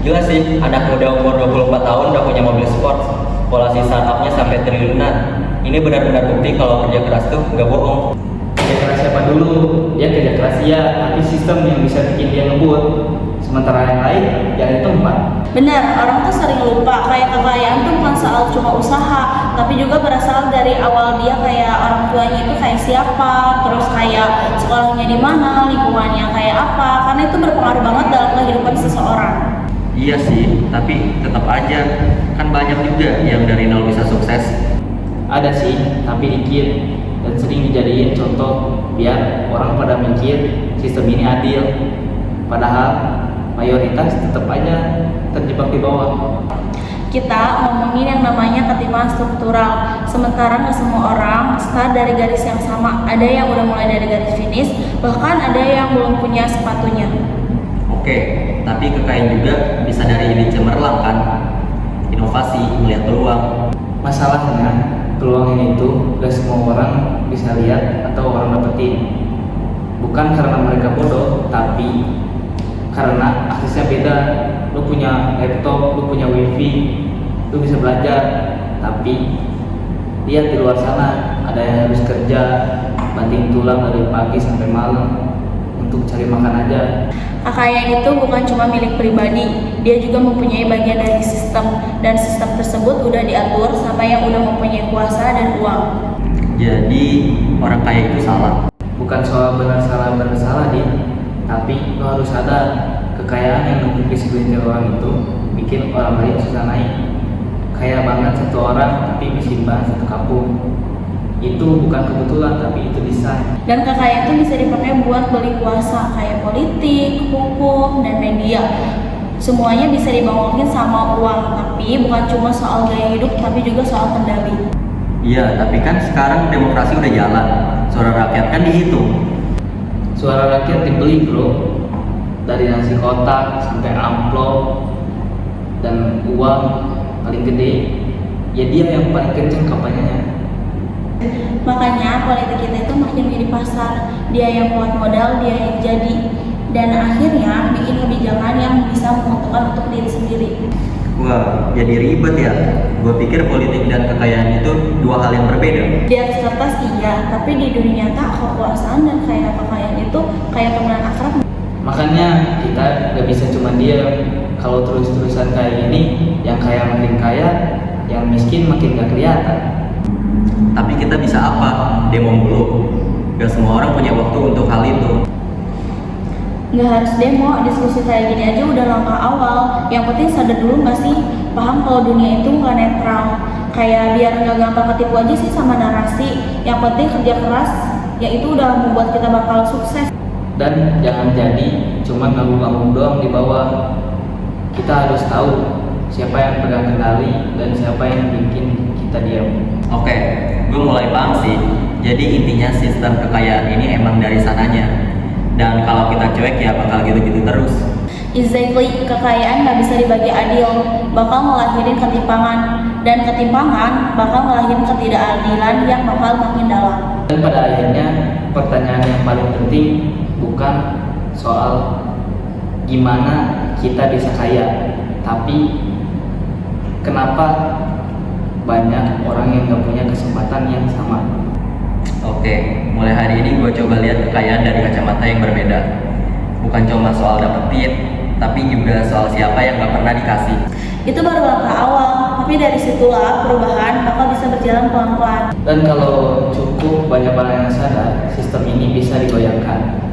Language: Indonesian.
Gila sih, anak muda umur 24 tahun udah punya mobil sport. Valuasi startupnya sampai triliunan. Ini benar-benar bukti kalau kerja keras tuh nggak bohong. Kerja keras siapa dulu? Dia kerja keras ya, tapi sistem yang bisa bikin dia ngebut. Sementara yang lain, jangan tempat. Benar, orang tuh sering lupa kayak kekayaan tuh bukan soal cuma usaha, tapi juga berasal dari awal dia kayak orang tuanya itu kayak siapa, terus kayak sekolahnya di mana, lingkungannya kayak apa, karena itu berpengaruh banget dalam kehidupan seseorang. Iya sih, tapi tetap aja kan banyak juga yang dari nol bisa sukses. Ada sih, tapi dikit dan sering dijadiin contoh biar orang pada mikir sistem ini adil. Padahal mayoritas tetap aja terjebak di bawah. Kita ngomongin yang namanya ketimpangan struktural, sementara nggak semua orang start dari garis yang sama. Ada yang udah mulai dari garis finish, bahkan ada yang belum punya sepatunya. Oke, tapi kekayaan juga bisa dari ide cemerlang kan? Inovasi, melihat peluang. Masalahnya, peluang ini tuh gak semua orang bisa lihat atau orang dapetin. Bukan karena mereka bodoh, tapi karena aksesnya beda. Lu punya laptop, lu punya wifi, lu bisa belajar. Tapi lihat di luar sana, ada yang harus kerja banting tulang dari pagi sampai malam untuk cari makan aja. Kekayaan itu bukan cuma milik pribadi, dia juga mempunyai bagian dari sistem, dan sistem tersebut udah diatur sampai yang udah mempunyai kuasa dan uang. Jadi orang kaya itu salah. Bukan soal benar salah Din, tapi lo harus sadar kekayaan yang numpuk di segelintir orang itu bikin orang lain susah naik. Kaya banget satu orang tapi miskin banget satu kampung. Itu bukan kebetulan tapi itu desain. Dan kekayaan itu bisa dipakai buat beli kuasa kayak politik, hukum, dan media. Semuanya bisa dibangun sama uang, tapi bukan cuma soal gaya hidup tapi juga soal kendali. Iya, tapi kan sekarang demokrasi udah jalan. Suara rakyat kan dihitung. Suara rakyat dibeli bro. Dari nasi kotak sampai amplop dan uang paling gede, ya dia yang paling kenceng kampanyenya. Makanya politik kita itu makin mirip pasar. Dia yang buat modal, dia yang jadi, dan akhirnya bikin kebijakan yang bisa menguntungkan untuk diri sendiri. Wah, jadi ribet ya. Gue pikir politik dan kekayaan itu dua hal yang berbeda. Di atas kertas iya, tapi di dunia nyata kekuasaan dan kayak kekayaan itu kayak temenan akrab. Makanya kita gak bisa cuma diam. Kalau terus-terusan kayak gini, yang kaya makin kaya, yang miskin makin gak kelihatan. Tapi kita bisa apa? Demo mulu. Gak semua orang punya waktu untuk hal itu. Nggak harus demo, diskusi kayak gini aja udah langkah awal. Yang penting sadar dulu nggak sih, paham kalau dunia itu nggak netral. Kayak biar nggak gampang ketipu aja sih sama narasi. Yang penting kerja keras, ya itu udah membuat kita bakal sukses. Dan jangan jadi cuma ngabung-ngabung doang di bawah. Kita harus tahu siapa yang pegang kendali dan siapa yang bikin kita diam. Oke, gue mulai paham sih. Jadi intinya sistem kekayaan ini emang dari sananya. Dan kalau kita cuek ya bakal gitu-gitu terus. Exactly, kekayaan nggak bisa dibagi adil, bakal ngelahirin ketimpangan. Dan ketimpangan bakal ngelahirin ketidakadilan yang bakal makin dalam. Dan pada akhirnya pertanyaan yang paling penting bukan soal gimana kita bisa kaya, tapi kenapa banyak orang yang gak punya kesempatan yang sama. Oke, mulai hari ini gue coba lihat kekayaan dari kacamata yang berbeda. Bukan cuma soal dapetin, tapi juga soal siapa yang gak pernah dikasih. Itu baru langkah awal, tapi dari situlah perubahan bakal bisa berjalan pelan-pelan. Dan kalau cukup banyak orang yang sadar, sistem ini bisa digoyangkan.